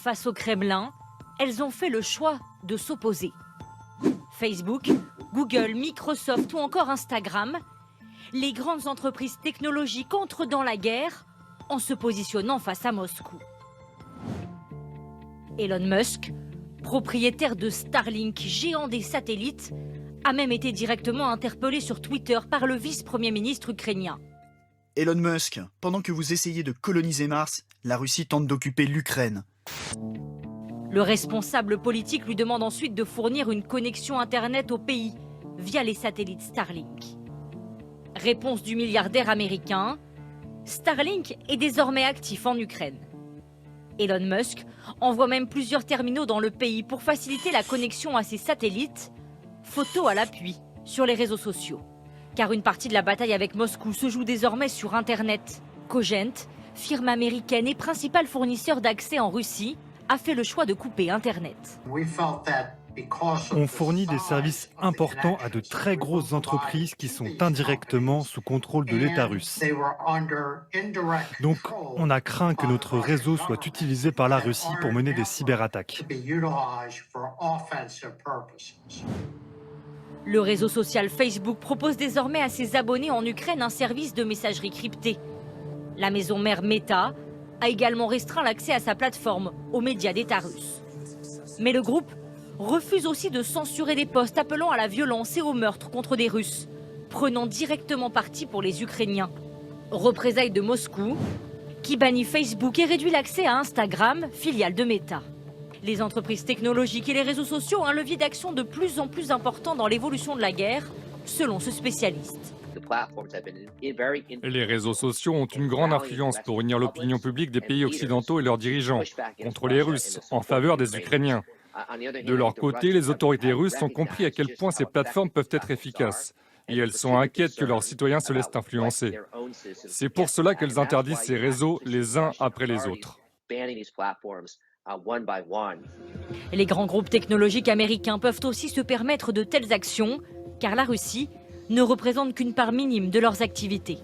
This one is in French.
Face au Kremlin, elles ont fait le choix de s'opposer. Facebook, Google, Microsoft ou encore Instagram, les grandes entreprises technologiques entrent dans la guerre en se positionnant face à Moscou. Elon Musk, propriétaire de Starlink, géant des satellites, a même été directement interpellé sur Twitter par le vice-premier ministre ukrainien. Elon Musk, pendant que vous essayez de coloniser Mars, la Russie tente d'occuper l'Ukraine. Le responsable politique lui demande ensuite de fournir une connexion Internet au pays via les satellites Starlink. Réponse du milliardaire américain, Starlink est désormais actif en Ukraine. Elon Musk envoie même plusieurs terminaux dans le pays pour faciliter la connexion à ses satellites, photos à l'appui sur les réseaux sociaux. Car une partie de la bataille avec Moscou se joue désormais sur Internet. Cogent, firme américaine et principal fournisseur d'accès en Russie, a fait le choix de couper Internet. On fournit des services importants à de très grosses entreprises qui sont indirectement sous contrôle de l'État russe. Donc, on a craint que notre réseau soit utilisé par la Russie pour mener des cyberattaques. Le réseau social Facebook propose désormais à ses abonnés en Ukraine un service de messagerie cryptée. La maison mère Meta a également restreint l'accès à sa plateforme aux médias d'État russes. Mais le groupe refuse aussi de censurer des posts appelant à la violence et au meurtre contre des Russes, prenant directement parti pour les Ukrainiens. Représailles de Moscou, qui bannit Facebook et réduit l'accès à Instagram, filiale de Meta. Les entreprises technologiques et les réseaux sociaux ont un levier d'action de plus en plus important dans l'évolution de la guerre, selon ce spécialiste. Les réseaux sociaux ont une grande influence pour unir l'opinion publique des pays occidentaux et leurs dirigeants contre les Russes en faveur des Ukrainiens. De leur côté, les autorités russes ont compris à quel point ces plateformes peuvent être efficaces et elles sont inquiètes que leurs citoyens se laissent influencer. C'est pour cela qu'elles interdisent ces réseaux les uns après les autres. Les grands groupes technologiques américains peuvent aussi se permettre de telles actions, car la Russie ne représente qu'une part minime de leurs activités.